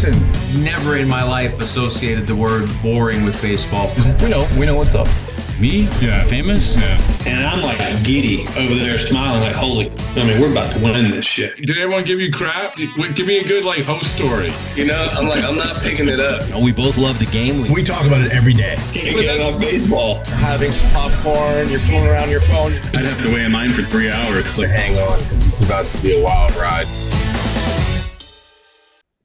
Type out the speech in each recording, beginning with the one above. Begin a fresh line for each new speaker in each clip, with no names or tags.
listen.
Never in my life associated the word boring with baseball.
We know what's up.
Me? Yeah. Famous? Yeah.
And I'm like giddy over there smiling like, we're about to win this shit.
Did everyone give you crap? Give me a good host story.
I'm not picking it up.
We both love the game.
We talk about it every day.
Get on baseball.
Having some popcorn, you're fooling around your phone.
I'd have to wait in line for 3 hours.
Hang on, because it's about to be a wild ride.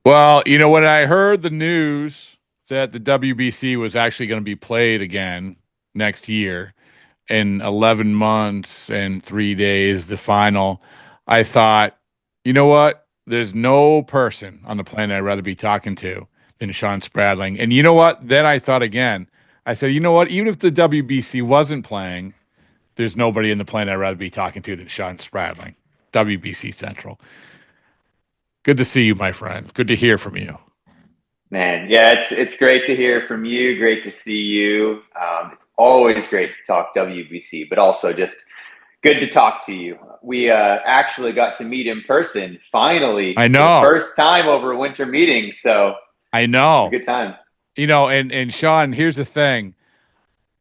Well, when I heard the news that the WBC was actually going to be played again next year in 11 months and 3 days, the final, I thought, you know what? There's no person on the planet I'd rather be talking to than Shawn Spradling. And you know what? Then I thought again. I said, you know what? Even if the WBC wasn't playing, there's nobody in the planet I'd rather be talking to than Shawn Spradling. WBC Central. Good to see you, my friend. Good to hear from you.
Man, yeah, it's great to hear from you. Great to see you. It's always great to talk WBC, but also just good to talk to you. We actually got to meet in person finally.
I know.
For the first time over a winter meeting. So
I know.
Good time.
And Shawn, here's the thing.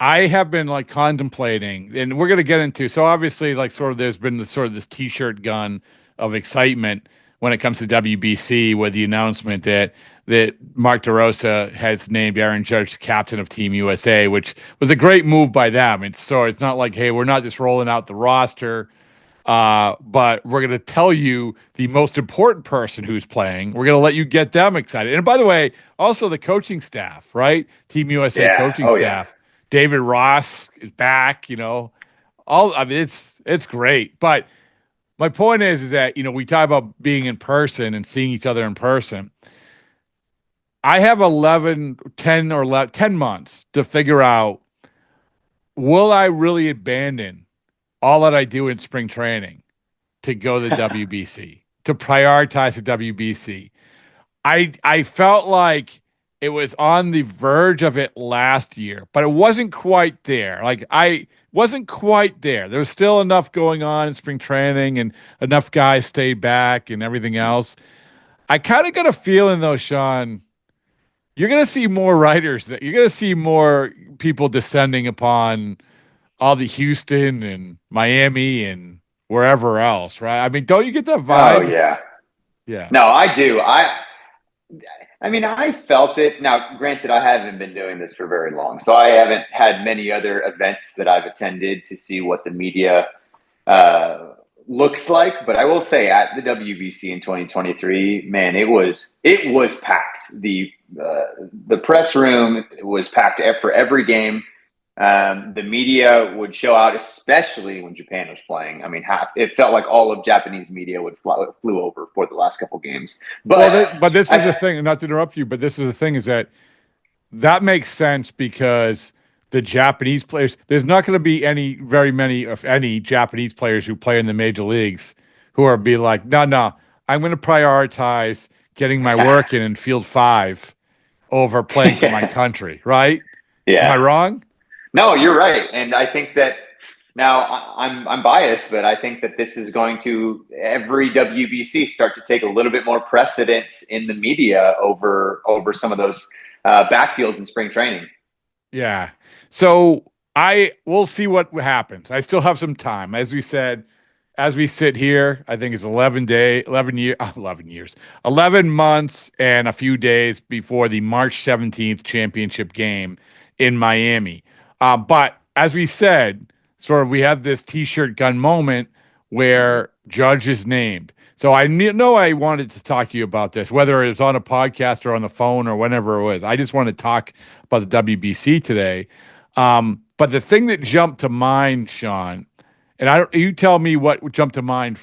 I have been contemplating, and we're going to get into, so obviously there's been this t-shirt gun of excitement when it comes to WBC with the announcement that Mark DeRosa has named Aaron Judge captain of Team USA, which was a great move by them. It's not like, hey, we're not just rolling out the roster, but we're going to tell you the most important person who's playing. We're going to let you get them excited. And by the way, also the coaching staff, right? Team USA coaching staff. Yeah. David Ross is back, it's great. But my point is that, we talk about being in person and seeing each other in person. I have 10 months to figure out, will I really abandon all that I do in spring training to go to the WBC, to prioritize the WBC? I felt like it was on the verge of it last year, but it wasn't quite there. I wasn't quite there. There was still enough going on in spring training and enough guys stayed back and everything else. I kind of got a feeling, though, Shawn, you're going to see more writers. You're going to see more people descending upon all the Houston and Miami and wherever else, right? I mean, don't you get that vibe?
Oh, yeah.
Yeah.
No, I do. I felt it. Now, granted, I haven't been doing this for very long, so I haven't had many other events that I've attended to see what the media looks like. But I will say, at the WBC in 2023, man, it was packed. The press room was packed for every game. The media would show out, especially when Japan was playing. I mean, it felt like all of Japanese media flew over for the last couple games.
But this is the thing, not to interrupt you, but this is the thing, is that makes sense because the Japanese players, there's not going to be very many, if any, Japanese players who play in the major leagues who are be like, no, I'm going to prioritize getting my work in field 5 over playing for my country, right?
Yeah.
Am I wrong?
No, you're right. And I think that now I'm biased, but I think that this is going to, every WBC, start to take a little bit more precedence in the media over some of those backfields in spring training.
Yeah. So we'll see what happens. I still have some time. As we said, as we sit here, I think it's 11 months and a few days before the March 17th championship game in Miami. But as we said, we have this t-shirt gun moment where Judge is named. So I know I wanted to talk to you about this, whether it was on a podcast or on the phone or whenever it was. I just want to talk about the WBC today. But the thing that jumped to mind, Shawn, and you tell me what jumped to mind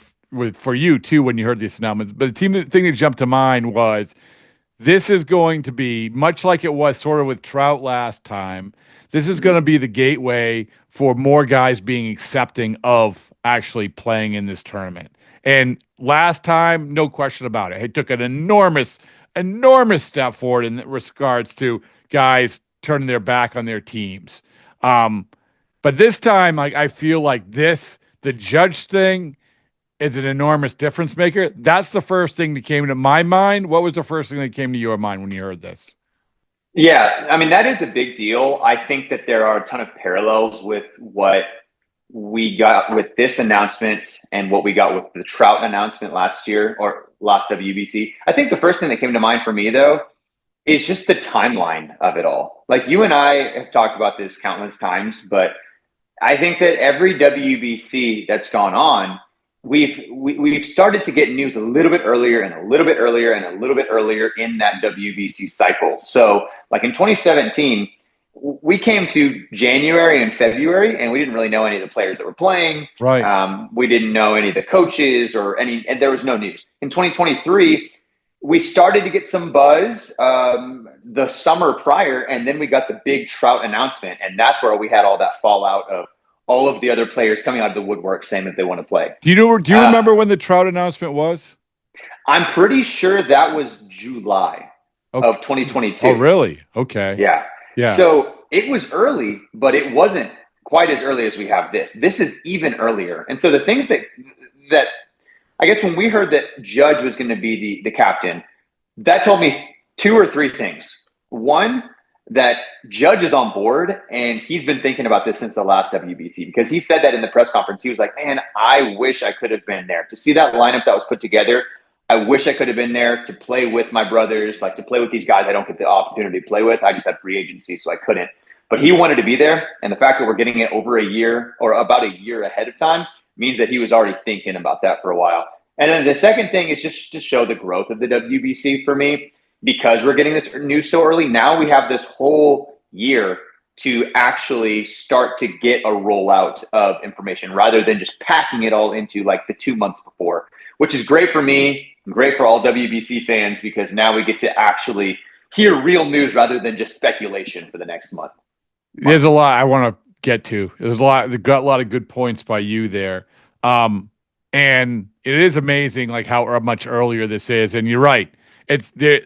for you too when you heard this announcement. But the thing that jumped to mind was, this is going to be much like it was sort of with Trout last time. This is going to be the gateway for more guys being accepting of actually playing in this tournament. And last time, no question about it, it took an enormous step forward in regards to guys turning their back on their teams. But this time, I feel like the Judge thing is an enormous difference maker. That's the first thing that came to my mind. What was the first thing that came to your mind when you heard this?
Yeah, I mean, that is a big deal. I think that there are a ton of parallels with what we got with this announcement and what we got with the Trout announcement last year or last WBC. I think the first thing that came to mind for me, though, is just the timeline of it all. Like, you and I have talked about this countless times, but I think that every WBC that's gone on, we've started to get news a little bit earlier and a little bit earlier and a little bit earlier in that WBC cycle. So, like in 2017, we came to January and February, and we didn't really know any of the players that were playing.
Right.
We didn't know any of the coaches and there was no news. In 2023, we started to get some buzz the summer prior, and then we got the big Trout announcement, and that's where we had all that fallout of all of the other players coming out of the woodwork saying that they want to play.
Do you remember when the Trout announcement was?
I'm pretty sure that was July of 2022.
Oh, really? Okay.
Yeah.
Yeah.
So it was early, but it wasn't quite as early as we have this. This is even earlier. And so the things that I guess when we heard that Judge was going to be the captain, that told me 2 or 3 things. One, that Judge is on board, and he's been thinking about this since the last WBC, because he said that in the press conference. He was like, man, I wish I could have been there to see that lineup that was put together. I wish I could have been there to play with my brothers, like to play with these guys I don't get the opportunity to play with. I just had free agency, so I couldn't. But he wanted to be there, and the fact that we're getting it over a year or about a year ahead of time means that he was already thinking about that for a while. And then the second thing is just to show the growth of the WBC for me, because we're getting this news so early. Now we have this whole year to actually start to get a rollout of information rather than just packing it all into like the 2 months before, which is great for me, great for all WBC fans, because now we get to actually hear real news rather than just speculation for the next month.
There's a lot I want to get to. There's a lot of good points by you there. And it is amazing like how much earlier this is. And you're right. It's there.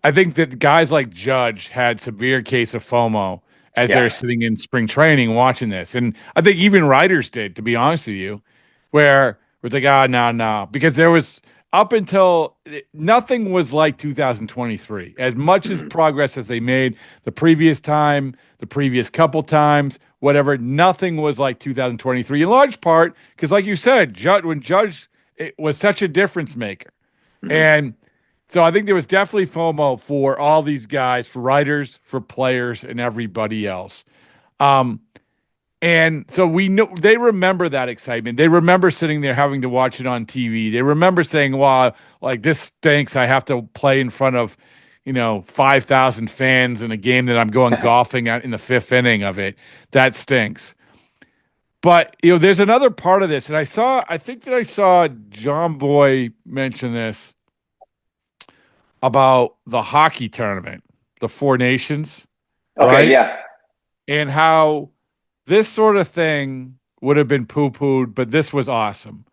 I think that guys like Judge had severe case of FOMO as they're sitting in spring training watching this. And I think even writers did, to be honest with you, where it's like, no. Because there was up until nothing was like 2023. As much as progress as they made the previous time, the previous couple times, whatever, nothing was like 2023 in large part because, like you said, Judge it was such a difference maker. And so I think there was definitely FOMO for all these guys, for writers, for players, and everybody else. And so we know they remember that excitement. They remember sitting there having to watch it on TV. They remember saying, wow, like this stinks. I have to play in front of, 5,000 fans in a game that I'm going golfing at in the 5th inning of it. That stinks. But, there's another part of this. And I think I saw John Boy mention this about the hockey tournament, the Four Nations.
Okay,
right?
Yeah.
And how this sort of thing would have been poo-pooed, but this was awesome.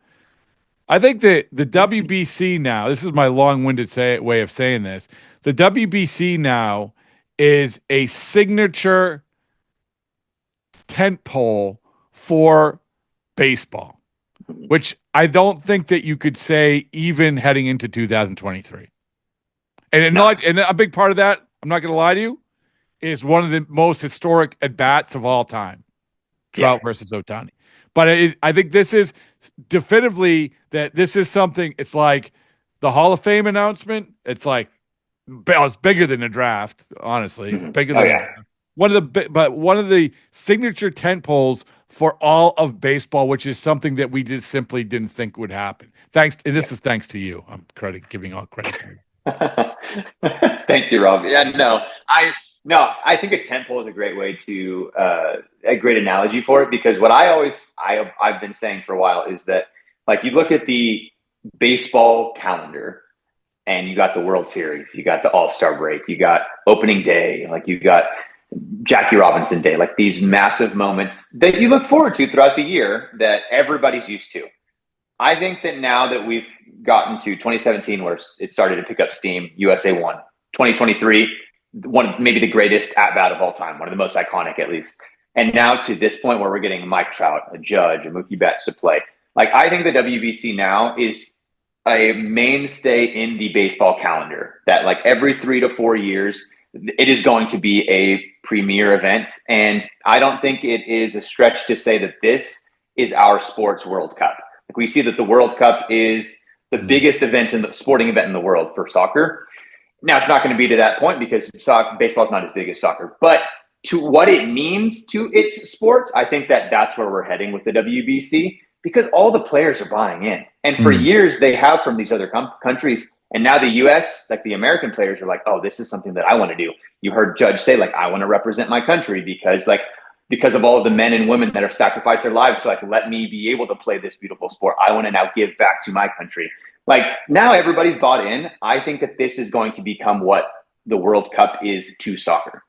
I think that the WBC now, this is my long-winded way of saying this, the WBC now is a signature tentpole for baseball, which I don't think that you could say even heading into 2023. And a big part of that, I'm not going to lie to you, is one of the most historic at-bats of all time, Trout versus Ohtani. But I think this is definitively that this is something, it's like the Hall of Fame announcement. It's like, it's bigger than the draft, honestly. Bigger than the draft. One of the signature tentpoles for all of baseball, which is something that we just simply didn't think would happen. This is thanks to you. I'm giving all credit to you.
Thank you, Rob. Yeah, I think a tentpole is a great way to a great analogy for it, because what I've been saying for a while is that, like, you look at the baseball calendar and you got the World Series, you got the All-Star break, you got opening day, like you got Jackie Robinson Day, like these massive moments that you look forward to throughout the year that everybody's used to. I think that now that we've gotten to 2017 where it started to pick up steam, USA won. 2023, maybe the greatest at-bat of all time, one of the most iconic at least. And now to this point where we're getting Mike Trout, a Judge, a Mookie Betts to play. Like, I think the WBC now is a mainstay in the baseball calendar, that like every 3 to 4 years, it is going to be a premier event. And I don't think it is a stretch to say that this is our sports World Cup. Like, we see that the World Cup is the biggest event in the sporting event in the world for soccer. Now, it's not going to be to that point because baseball is not as big as soccer, but to what it means to its sports, I think that that's where we're heading with the WBC, because all the players are buying in. And for years, they have from these other countries. And now the U.S., like the American players are like, oh, this is something that I want to do. You heard Judge say, like, I want to represent my country because of all of the men and women that have sacrificed their lives. So like, let me be able to play this beautiful sport. I want to now give back to my country. Like, now everybody's bought in. I think that this is going to become what the World Cup is to soccer.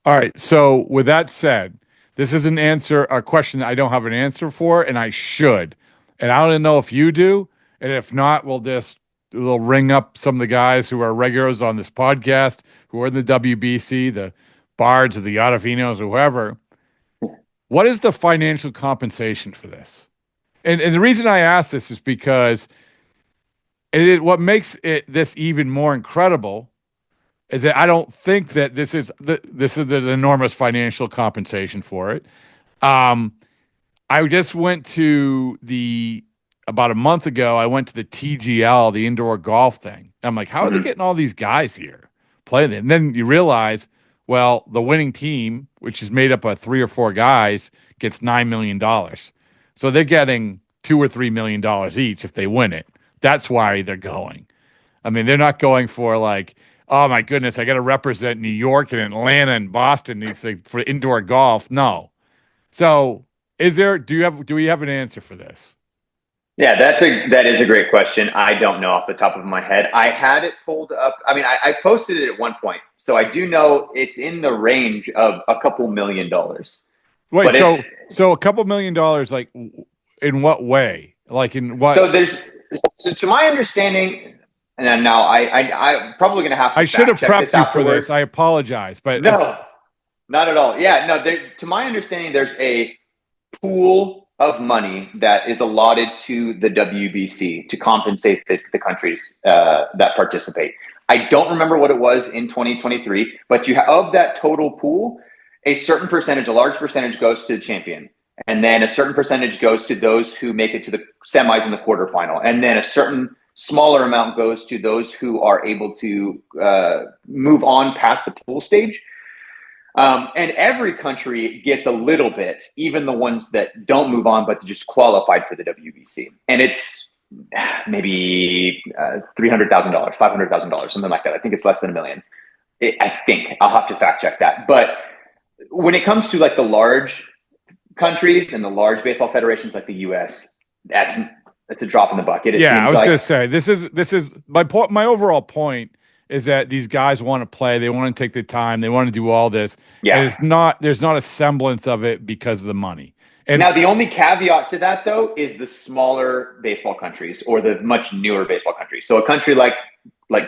All right. So with that said, this is a question I don't have an answer for, and I should. And I don't know if you do. And if not, we'll ring up some of the guys who are regulars on this podcast, who are in the WBC, the Bards or the Ottavinos or whoever. What is the financial compensation for this? And the reason I ask this is because what makes this even more incredible is that I don't think that this is an enormous financial compensation for it. I just went to about a month ago, I went to the TGL, the indoor golf thing. I'm like, how are they getting all these guys here playing? And then you realize, well, the winning team, which is made up of 3 or 4 guys, gets $9 million. So they're getting $2 or $3 million each if they win it. That's why they're going. I mean, they're not going for like, oh my goodness, I got to represent New York and Atlanta and Boston these things for indoor golf. No. So do we have an answer for this?
Yeah, that is a great question. I don't know off the top of my head. I had it pulled up. I mean, I posted it at one point, so I do know it's in the range of a couple $1 million.
Wait, so a couple $1 million, like in what way? Like in what?
So to my understanding, and now I'm probably going to have to.
I should have prepped you for this. I apologize, but
no, not at all. Yeah, no. To my understanding, there's a pool of money that is allotted to the WBC to compensate the countries that participate. I don't remember what it was in 2023, but of that total pool, a certain percentage, a large percentage goes to the champion. And then a certain percentage goes to those who make it to the semis and the quarterfinal. And then a certain smaller amount goes to those who are able to move on past the pool stage. And every country gets a little bit, even the ones that don't move on, but just qualified for the WBC. And it's maybe $300,000, $500,000, something like that. I think it's less than $1 million. I think I'll have to fact check that. But when it comes to like the large countries and the large baseball federations like the U.S., that's a drop in the bucket.
I was going to say this is my point. My overall point is that these guys want to play. They want to take the time. They want to do all this. Yeah. And there's not a semblance of it because of the money. And
now the only caveat to that, though, is the smaller baseball countries or the much newer baseball countries. So a country like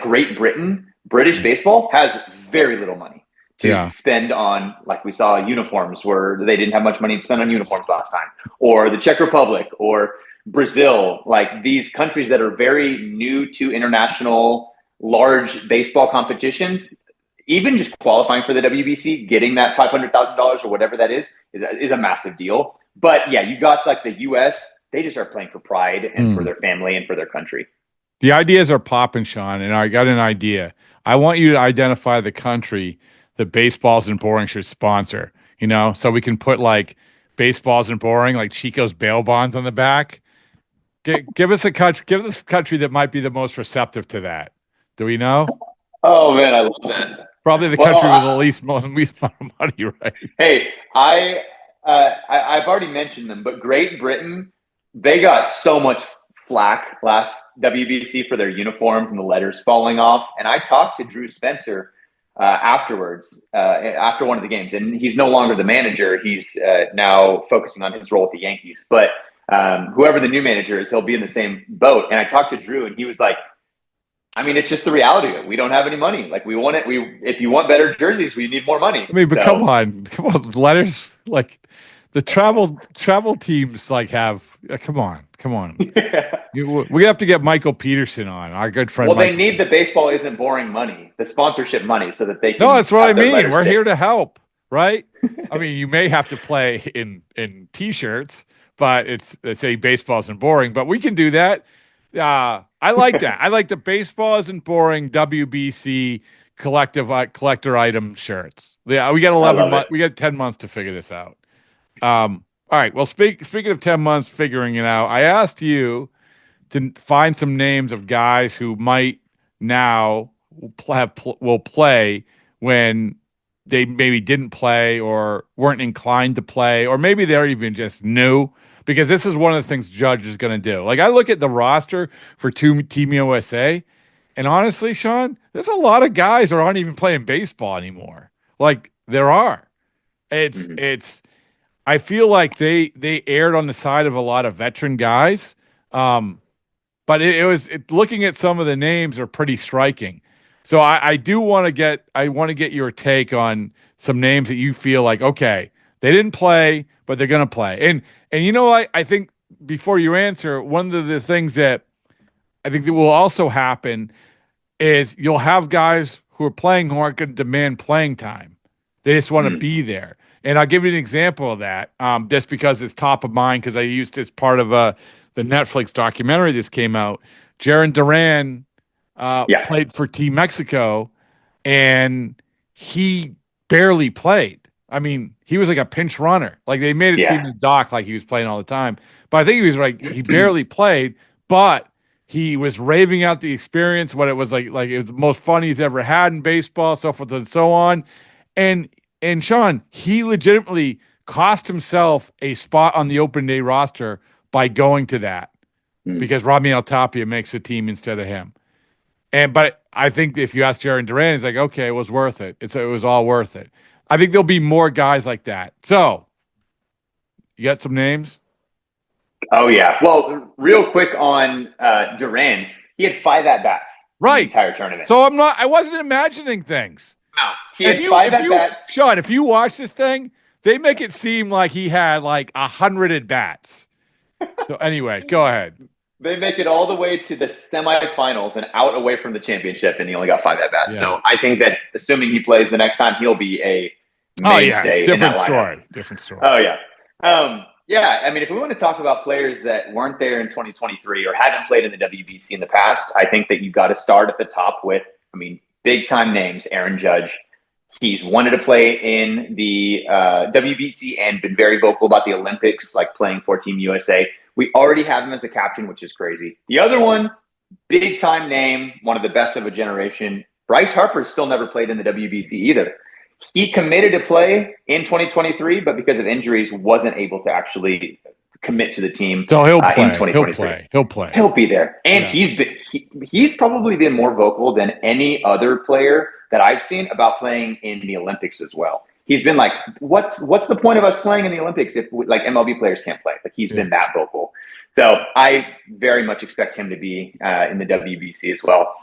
Great Britain, British baseball has very little money to spend on, like we saw uniforms where they didn't have much money to spend on uniforms last time, or the Czech Republic or Brazil, like these countries that are very new to international large baseball competitions. Even just qualifying for the WBC, getting that $500,000 or whatever that is a massive deal. But yeah, you got like the US, they just are playing for pride and for their family and for their country.
The ideas are popping, Shawn, and I got an idea. I want you to identify the country that Baseballs and Boring should sponsor, so we can put like Baseballs and Boring, like Chico's bail bonds on the back. Give us a country that might be the most receptive to that. Do we know?
Oh man, I love that.
Probably the country with the least amount of money, right?
Hey, I've already mentioned them, but Great Britain, they got so much flack last WBC for their uniforms and the letters falling off. And I talked to Drew Spencer afterwards, after one of the games, and he's no longer the manager. He's now focusing on his role with the Yankees. But whoever the new manager is, he'll be in the same boat. And I talked to Drew, and he was like, I mean, it's just the reality of it. We don't have any money. Like, we want it. If you want better jerseys, we need more money.
I mean, but come on. Letters, like the travel teams, like have. Come on. Come on. We have to get Michael Peterson on, our good friend.
Well,
Mike.
they need the baseball isn't boring money, the sponsorship money, so that they can.
No, that's what I
have their
mean.
letters
We're
stick.
here to help, right? I mean, you may have to play in T-shirts, but they say baseball isn't boring, but we can do that. I like that. I like the baseball isn't boring WBC collector item shirts. Yeah, we got 11 months. We got 10 months to figure this out. All right. Well, speaking of 10 months figuring it out, I asked you to find some names of guys who might now will play when they maybe didn't play or weren't inclined to play, or maybe they're even just new, because this is one of the things Judge is going to do. Like, I look at the roster for Team USA, and honestly, Shawn, there's a lot of guys who aren't even playing baseball anymore. Like, there are. It's I feel like they erred on the side of a lot of veteran guys. But it was looking at some of the names are pretty striking. So I want to get your take on some names that you feel like, okay, they didn't play, but they're going to play. And you know, I think before you answer, one of the things that I think that will also happen is you'll have guys who are playing who aren't going to demand playing time. They just want to be there. And I'll give you an example of that, just because it's top of mind, because I used it as part of the Netflix documentary this came out. Jaron Duran played for Team Mexico, and he barely played. I mean, he was like a pinch runner. Like, they made it seem in the doc like he was playing all the time. But I think he was like, he barely played, but he was raving out the experience, what it was like it was the most fun he's ever had in baseball, so forth and so on. And Shawn, he legitimately cost himself a spot on the open day roster by going to that, because Raimel Tapia makes the team instead of him. But I think if you ask Jaron Duran, he's like, okay, it was worth it. It was all worth it. I think there'll be more guys like that. So, you got some names?
Oh yeah. Well, real quick on Duran, he had 5 at-bats.
Right.
The entire tournament.
So I wasn't imagining things.
No, he had 5 at-bats.
Shawn, if you watch this thing, they make it seem like he had like 100 at-bats. So anyway, go ahead.
They make it all the way to the semifinals and out away from the championship, and he only got 5 at-bats. Yeah. So I think that assuming he plays the next time, he'll be a mainstay.
Different story. Different story.
Oh, yeah. Yeah, I mean, if we want to talk about players that weren't there in 2023 or haven't played in the WBC in the past, I think that you've got to start at the top with, big-time names. Aaron Judge. He's wanted to play in the WBC and been very vocal about the Olympics, like playing for Team USA. We already have him as a captain, which is crazy. The other one, big-time name, one of the best of a generation. Bryce Harper still never played in the WBC either. He committed to play in 2023, but because of injuries, wasn't able to actually commit to the team.
So he'll play.
In 2023.
He'll play.
He'll be there. And he's probably been more vocal than any other player that I've seen about playing in the Olympics as well. He's been like, what's the point of us playing in the Olympics if MLB players can't play? Like, he's been that vocal. So I very much expect him to be in the WBC as well.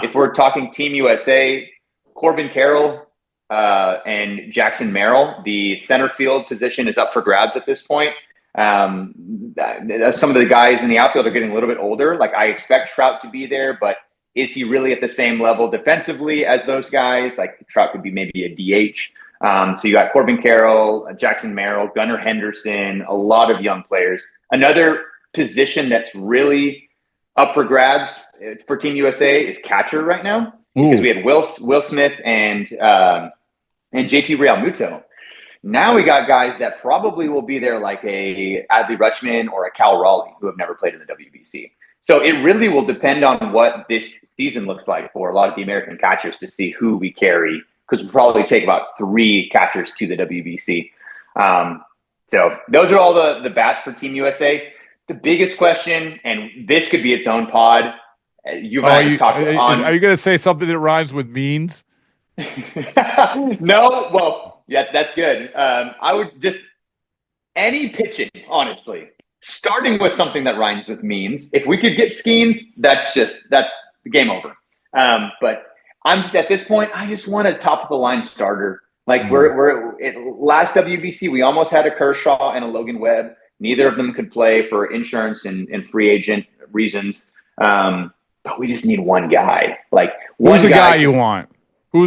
If we're talking Team USA, Corbin Carroll and Jackson Merrill, the center field position is up for grabs at this point. Some of the guys in the outfield are getting a little bit older. Like, I expect Trout to be there, but is he really at the same level defensively as those guys? Like, Trout could be maybe a DH. So you got Corbin Carroll, Jackson Merrill, Gunnar Henderson, a lot of young players. Another position that's really up for grabs for Team USA is catcher right now, because we had Will Smith and JT Realmuto. Now we got guys that probably will be there, like a Adley Rutschman or a Cal Raleigh, who have never played in the WBC. So it really will depend on what this season looks like for a lot of the American catchers to see who we carry, because we'll probably take about 3 catchers to the WBC. So those are all the bats for Team USA. The biggest question, and this could be its own pod. Are you going
to say something that rhymes with means?
No, well, yeah, that's good. I would just any pitching, honestly, starting with something that rhymes with means. If we could get Skeens, that's the game over. But I'm just at this point, I just want a top of the line starter. Like, we're last WBC, we almost had a Kershaw and a Logan Webb. Neither of them could play for insurance and free agent reasons. But we just need one guy. Like,
who's the guy you want? Paul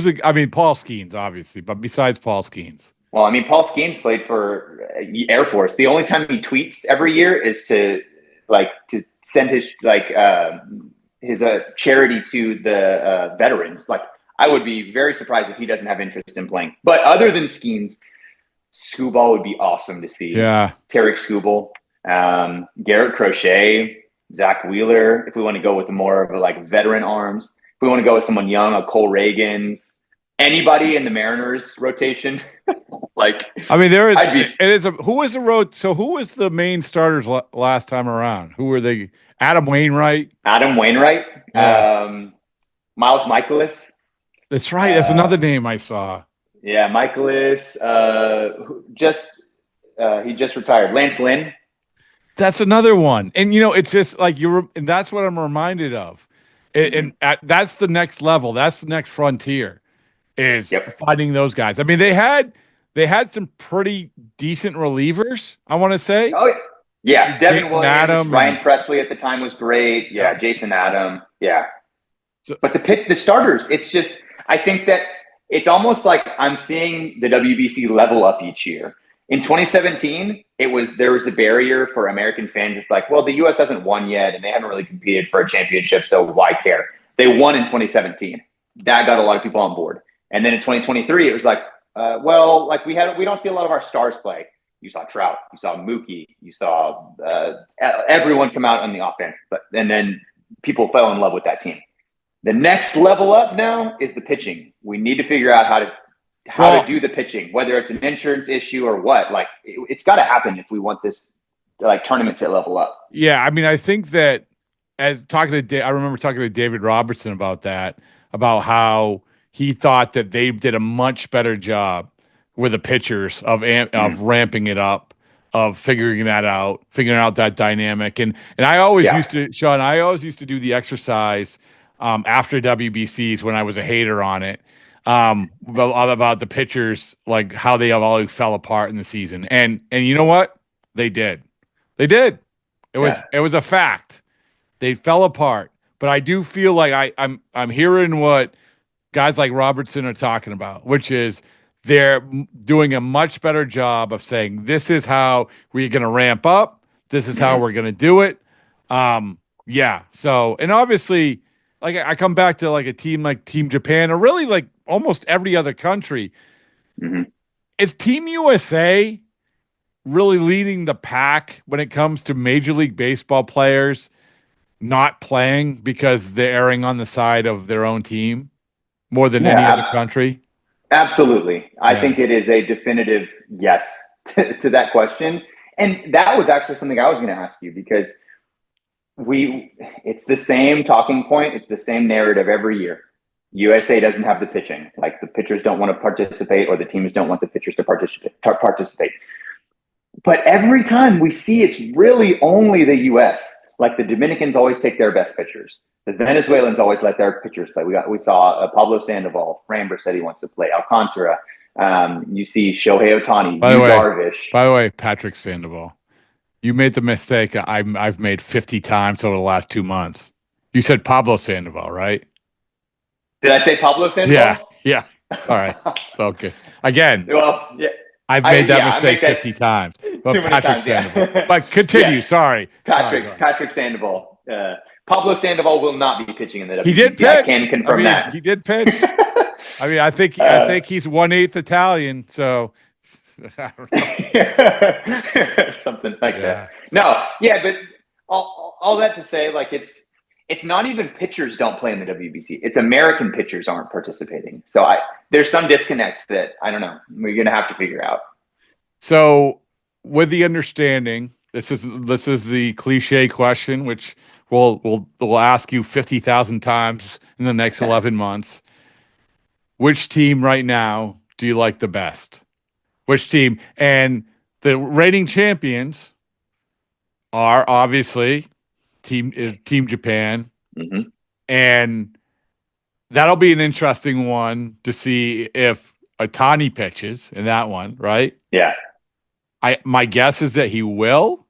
Skeens, obviously, but besides Paul Skeens.
Well, I mean, Paul Skeens played for Air Force. The only time he tweets every year is to send his charity to the veterans. Like, I would be very surprised if he doesn't have interest in playing. But other than Skeens, Skubal would be awesome to see.
Yeah.
Tarek Skubal, Garrett Crochet, Zach Wheeler, if we want to go with more of a veteran arms. If we want to go with someone young, a Cole Reagans, anybody in the Mariners rotation.
Who was the main starters last time around? Who were they? Adam Wainwright.
Yeah. Miles Michaelis.
That's right. That's another name I saw.
Yeah, Michaelis. He just retired. Lance Lynn.
That's another one. And it's just like and that's what I'm reminded of. That's the next level. That's the next frontier. Is finding those guys. I mean, they had some pretty decent relievers, I want to say.
Oh, yeah. Devin
Jason
Williams,
Adam,
Ryan Presley at the time was great. Yeah, Jason Adam. Yeah. But the starters, it's just, I think that it's almost like I'm seeing the WBC level up each year. In 2017, there was a barrier for American fans. It's like, well, the U.S. hasn't won yet, and they haven't really competed for a championship, so why care? They won in 2017. That got a lot of people on board. And then in 2023, it was like, we don't see a lot of our stars play. You saw Trout, you saw Mookie, you saw everyone come out on the offense, and then people fell in love with that team. The next level up now is the pitching. We need to figure out how to do the pitching, whether it's an insurance issue or what. Like, it's got to happen if we want this tournament to level up.
Yeah, I mean, I think that I remember talking to David Robertson about that, about how he thought that they did a much better job with the pitchers of ramping it up, of figuring out that dynamic. And I always used to, Shawn, do the exercise after WBCs when I was a hater on it, about the pitchers, like how they all fell apart in the season. And you know what? They did. It was a fact. They fell apart. But I do feel like I'm hearing what guys like Robertson are talking about, which is they're doing a much better job of saying, this is how we're going to ramp up. This is how we're going to do it. So, and obviously, like, I come back to like a team like Team Japan, or really like almost every other country.
Mm-hmm.
Is Team USA really leading the pack when it comes to Major League Baseball players not playing because they're erring on the side of their own team more than any other country?
Absolutely. I think it is a definitive yes to that question. And that was actually something I was going to ask you, because it's the same talking point. It's the same narrative every year. USA doesn't have the pitching. Like, the pitchers don't want to participate, or the teams don't want the pitchers to participate. But every time we see, it's really only the US. Like, the Dominicans always take their best pitchers. The Venezuelans always let their pitchers play. We saw Pablo Sandoval. Framber said he wants to play. Alcantara. You see Shohei Ohtani. Darvish.
By the way, Patrick Sandoval, you made the mistake I've made 50 times over the last 2 months. You said Pablo Sandoval, right?
Did I say Pablo Sandoval?
Yeah. It's all right. Okay. Again.
Well, yeah.
I've made that mistake 50 times. But Patrick Sandoval. But continue. Yes. Sorry.
Patrick Sandoval. Pablo Sandoval will not be pitching in the WBC.
He did pitch.
I can confirm that.
He did pitch. I mean, I think he's 1/8 Italian, so I don't know.
Something like that. No, but all that to say, like, it's not even pitchers don't play in the WBC. It's American pitchers aren't participating. So there's some disconnect that, I don't know, we're going to have to figure out.
So, with the understanding, this is the cliche question, which we'll ask you 50,000 times in the next 11 months. Which team right now do you like the best? Which team? And the reigning champions are obviously Team Japan.
Mm-hmm.
And that'll be an interesting one to see if Ohtani pitches in that one, right?
Yeah.
My guess is that he will.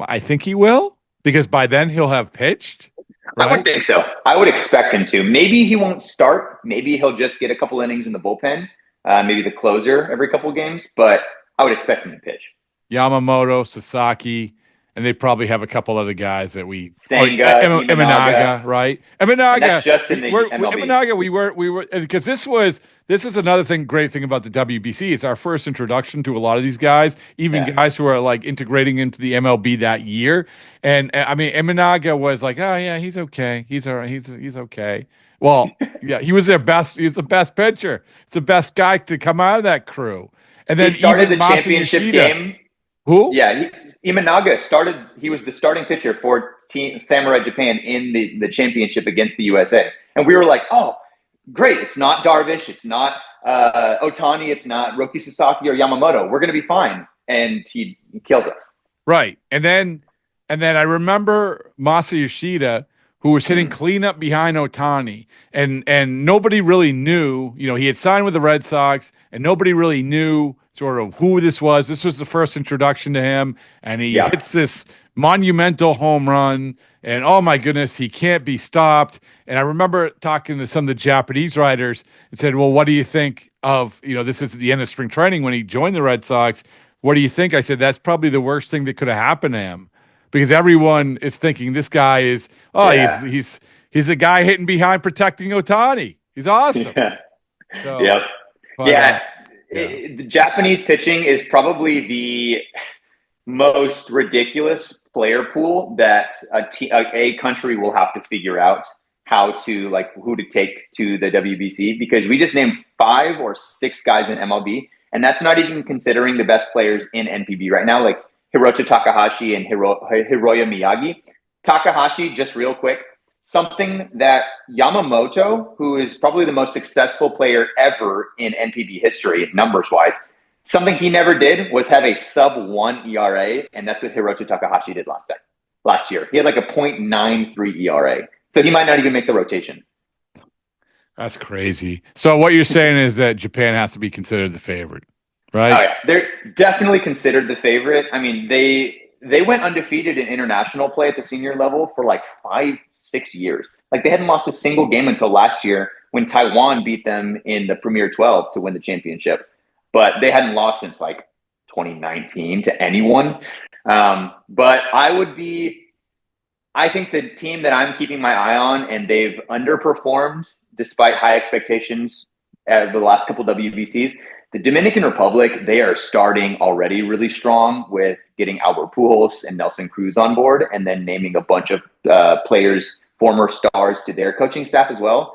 I think he will, because by then he'll have pitched. Right?
I would think so. I would expect him to. Maybe he won't start. Maybe he'll just get a couple innings in the bullpen. Maybe the closer every couple games. But I would expect him to pitch.
Yamamoto, Sasaki, and they probably have a couple other guys that
Senga,
Imanaga, right? Imanaga.
That's just in the MLB.
Imanaga, we were because this is another great thing about the WBC. It's our first introduction to a lot of these guys, even guys who are like integrating into the MLB that year. And I mean, Imanaga was like, oh yeah, he's okay. He's all right. He's okay. Well, yeah, he was their best. He was the best pitcher. It's the best guy to come out of that crew. And then
he started the
Masa
championship
Yoshida,
game.
Who?
Yeah, Imanaga started. He was the starting pitcher for Team Samurai Japan in the championship against the USA, and we were like, "Oh, great! It's not Darvish, it's not Otani, it's not Roki Sasaki or Yamamoto. We're going to be fine." And he kills us.
Right, and then I remember Masa Yoshida, who was hitting cleanup behind Otani, and nobody really knew. You know, he had signed with the Red Sox, and nobody really knew sort of who this was. This was the first introduction to him, and he hits this monumental home run, and oh my goodness, he can't be stopped. And I remember talking to some of the Japanese writers and said, well, what do you think of, this is at the end of spring training when he joined the Red Sox. What do you think? I said, that's probably the worst thing that could have happened to him, because everyone is thinking this guy is, he's the guy hitting behind protecting Otani. He's awesome.
Yeah.
So,
yep.
But,
the Japanese pitching is probably the most ridiculous player pool that a country will have to figure out how to, like, who to take to the WBC, because we just named 5 or 6 guys in MLB, and that's not even considering the best players in NPB right now, like Hiroto Takahashi and Hiroya Miyagi. Takahashi, just real quick, something that Yamamoto, who is probably the most successful player ever in NPB history, numbers-wise, something he never did was have a sub-1 ERA, and that's what Hiroto Takahashi did last year. He had like a .93 ERA, so he might not even make the rotation.
That's crazy. So what you're saying is that Japan has to be considered the favorite, right?
Oh, yeah. They're definitely considered the favorite. I mean, they went undefeated in international play at the senior level for like 5-6 years. Like, they hadn't lost a single game until last year when Taiwan beat them in the Premier 12 to win the championship. But they hadn't lost since like 2019 to anyone. But I think the team that I'm keeping my eye on, and they've underperformed despite high expectations at the last couple WBCs, the Dominican Republic, they are starting already really strong with getting Albert Pujols and Nelson Cruz on board, and then naming a bunch of players, former stars, to their coaching staff as well.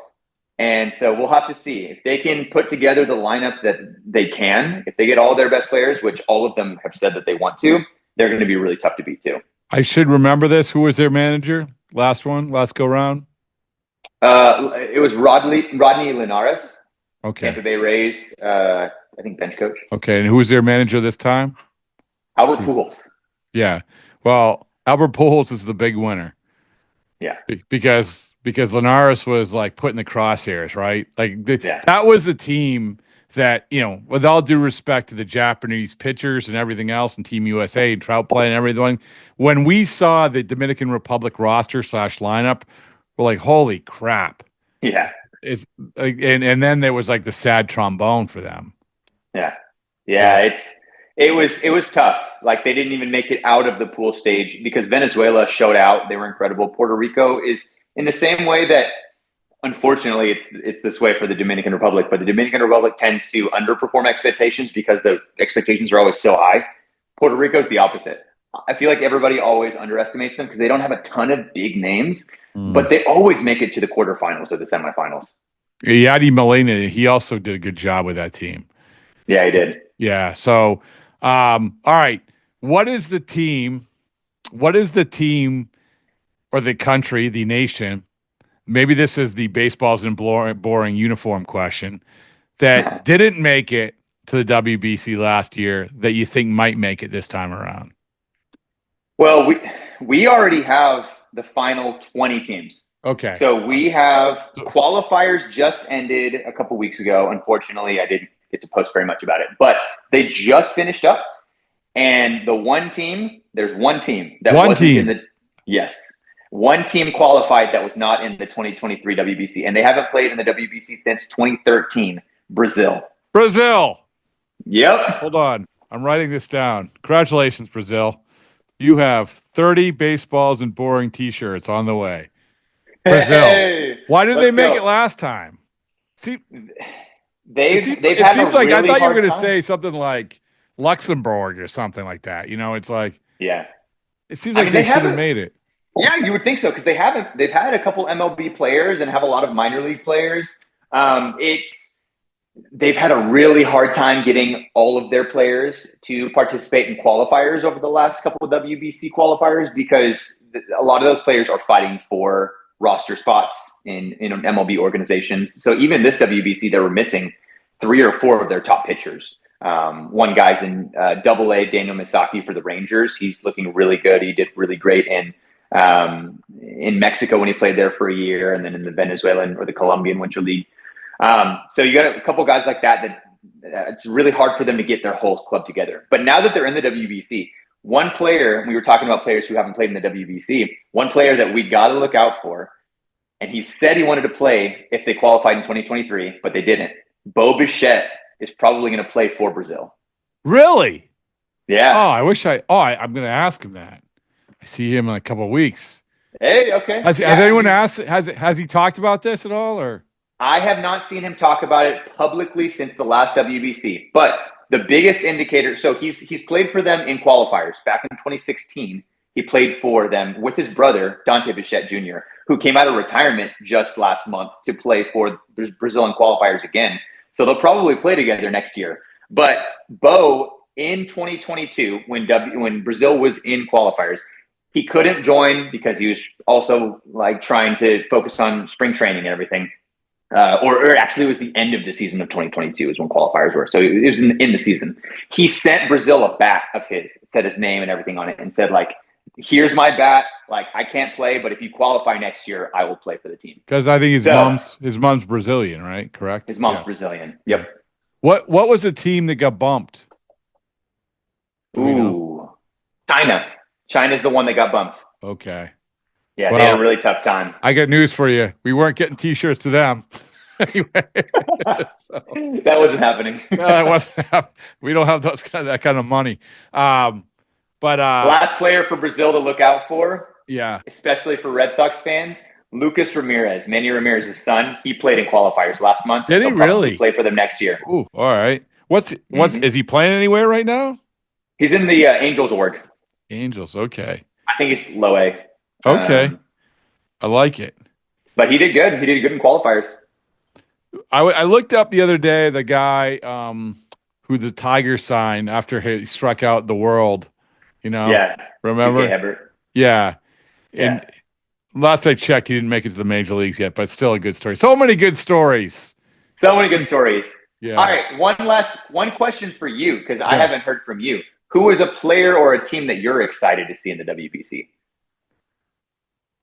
And so we'll have to see if they can put together the lineup that they can. If they get all their best players, which all of them have said that they want to, they're going to be really tough to beat too.
I should remember this. Who was their manager? Last go round?
It was Rodney Linares.
Okay.
Tampa Bay Rays, I think bench coach.
Okay, and who was their manager this time?
Albert Pujols.
Yeah. Well, Albert Pujols is the big winner.
Yeah.
Because Linares was like put in the crosshairs, right? Like that was the team that, with all due respect to the Japanese pitchers and everything else and Team USA and Trout Play and everything, when we saw the Dominican Republic roster / lineup, we're like, holy crap.
Yeah.
It's like, and then there was like the sad trombone for them.
Yeah. It was tough. Like, they didn't even make it out of the pool stage because Venezuela showed out. They were incredible. Puerto Rico is in the same way that, unfortunately, it's this way for the Dominican Republic, but the Dominican Republic tends to underperform expectations because the expectations are always so high. Puerto Rico is the opposite. I feel like everybody always underestimates them because they don't have a ton of big names, but they always make it to the quarterfinals or the semifinals.
Yadi Molina, he also did a good job with that team.
Yeah, he did.
Yeah. So, all right. What is the team or the country, the nation? Maybe this is the baseballs and boring uniform question that didn't make it to the WBC last year that you think might make it this time around.
Well, we already have the final 20 teams.
Okay.
So we have qualifiers just ended a couple weeks ago. Unfortunately, I didn't get to post very much about it, but they just finished up. And the one team, there's one team that
One
wasn't
team.
in the yes. One team qualified that was not in the 2023 WBC, and they haven't played in the WBC since 2013. Brazil.
Brazil.
Yep.
Hold on. I'm writing this down. Congratulations, Brazil. You have 30 baseballs and boring T-shirts on the way. Brazil.
Hey,
Why did they
let's
make
go.
it last time? See,
They've
it
had
seems
a
like I
really
thought you were
hard
going to
time.
say something like Luxembourg or something like that. You know, it's like
Yeah.
it seems
I
like
mean,
they
they
should have
haven't-
made it.
Yeah, you would think so because they've had a couple MLB players and have a lot of minor league players. They've had a really hard time getting all of their players to participate in qualifiers over the last couple of WBC qualifiers because a lot of those players are fighting for roster spots in MLB organizations. So even this WBC, they were missing 3 or 4 of their top pitchers. One guy's in Double-A, Daniel Misaki for the Rangers. He's looking really good. He did really great in Mexico when he played there for a year, and then in the Venezuelan or the Colombian Winter League. So you got a couple guys like that it's really hard for them to get their whole club together. But now that they're in the WBC, one player, we were talking about players who haven't played in the WBC, one player that we got to look out for, and he said he wanted to play if they qualified in 2023, but they didn't. Bichette is probably going to play for Brazil.
Really?
Yeah.
Oh, I'm going to ask him that. I see him in a couple of weeks.
Hey, okay.
Has anyone asked? Has he talked about this at all, or?
I have not seen him talk about it publicly since the last WBC. But the biggest indicator, so he's played for them in qualifiers back in 2016. He played for them with his brother Dante Bichette Jr., who came out of retirement just last month to play for Brazil in qualifiers again. So they'll probably play together next year. But Bo in 2022, when Brazil was in qualifiers, he couldn't join because he was also like trying to focus on spring training and everything. Or actually, it was the end of the season of 2022 is when qualifiers were. So it was in the season. He sent Brazil a bat of his, said his name and everything on it, and said, like, here's my bat. Like, I can't play, but if you qualify next year, I will play for the team.
Because I think his mom's Brazilian, right? Correct?
His mom's Brazilian. Yep.
What was the team that got bumped?
Ooh. China. China's the one that got bumped.
Okay.
Yeah, they had a really tough time.
I got news for you. We weren't getting T-shirts to them. Anyway,
that wasn't happening.
No, that wasn't happening. We don't have that kind of money. But
last player for Brazil to look out for,
yeah,
especially for Red Sox fans, Lucas Ramirez, Manny Ramirez's son. He played in qualifiers last month.
Did he really
play for them next year?
Ooh, all right. Is he playing anywhere right now?
He's in the Angels org.
Angels, okay.
I think he's low A.
Okay, I like it.
But he did good. He did good in qualifiers.
I looked up the other day the guy who the Tigers signed after he struck out the world. You know,
yeah.
Remember? Yeah. And last I checked, he didn't make it to the major leagues yet, but still a good story. So many good stories.
So many good stories.
Yeah.
All right. One question for you, because I haven't heard from you. Who is a player or a team that you're excited to see in the WBC?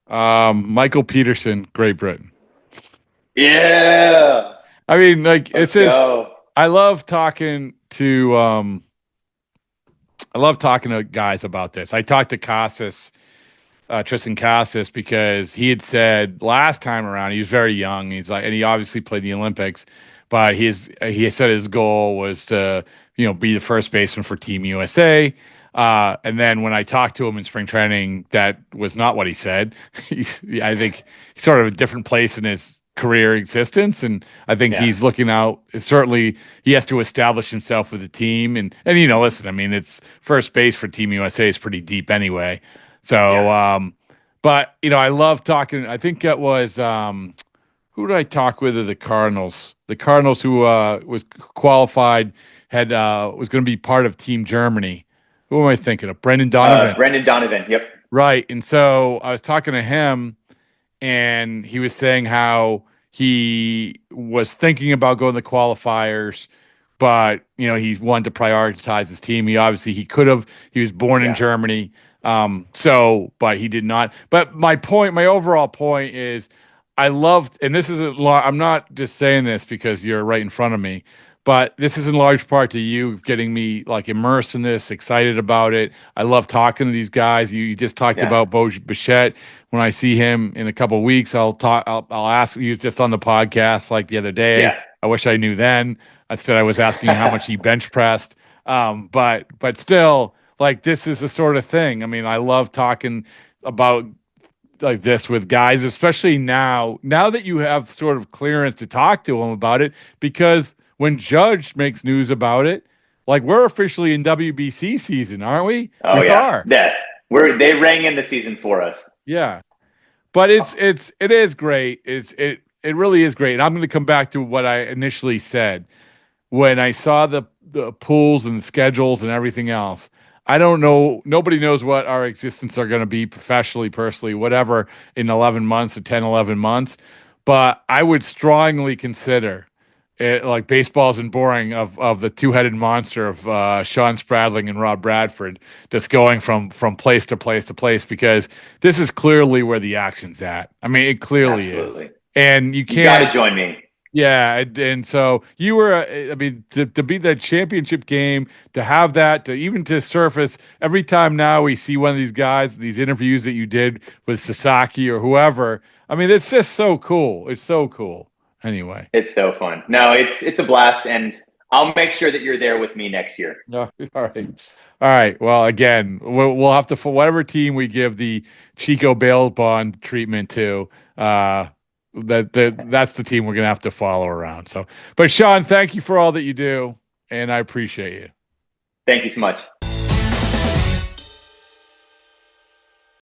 Michael Peterson, Great Britain.
Yeah.
I mean, like I love talking to guys about this. I talked to Tristan Casas, because he had said last time around, he was very young. He's like, and he obviously played the Olympics, but he said his goal was to, be the first baseman for Team USA. And then when I talked to him in spring training, that was not what he said. I think he's sort of a different place in his career existence, and I think he's looking out. Certainly, he has to establish himself with the team, and listen, I mean, it's first base for Team USA is pretty deep anyway. So, but I love talking. I think it was who did I talk with at the Cardinals? The Cardinals who was qualified was going to be part of Team Germany. Who am I thinking of? Brendan Donovan.
Brendan Donovan, yep.
Right. And so I was talking to him, and he was saying how he was thinking about going to the qualifiers, but, he wanted to prioritize his team. He was born in Germany. But he did not. But my overall point is I loved, and this is I'm not just saying this because you're right in front of me, But this is in large part to you getting me like immersed in this, excited about it. I love talking to these guys. You just talked about Bichette. When I see him in a couple of weeks, I'll talk. I'll ask. He was just on the podcast like the other day.
Yeah.
I wish I knew then. Instead, I was asking how much he bench pressed. But still, like this is the sort of thing. I mean, I love talking about like this with guys, especially now that you have sort of clearance to talk to them about it, because when Judge makes news about it, like we're officially in WBC season, aren't we?
Oh,
we are.
Yeah. They rang in the season for us.
Yeah. But it is great. It really is great. And I'm going to come back to what I initially said when I saw the pools and the schedules and everything else. I don't know. Nobody knows what our existence are going to be professionally, personally, whatever, in 11 months or 10, 11 months. But I would strongly consider it, like baseball isn't boring, of the two-headed monster of Shawn Spradling and Rob Bradford, just going from place to place to place, because this is clearly where the action's at. I mean, it clearly is. And you
got to join me.
Yeah, and so you were, I mean, to be that championship game, to have that, to even to surface every time now we see one of these guys, these interviews that you did with Sasaki or whoever. I mean, it's just so cool. It's so cool. Anyway,
it's so fun. No, it's a blast, and I'll make sure that you're there with me next year.
No, all right. Well, again, we'll have to, for whatever team we give the Chico bail bond treatment to. That's the team we're gonna have to follow around. So, but Shawn, thank you for all that you do, and I appreciate you.
Thank you so much.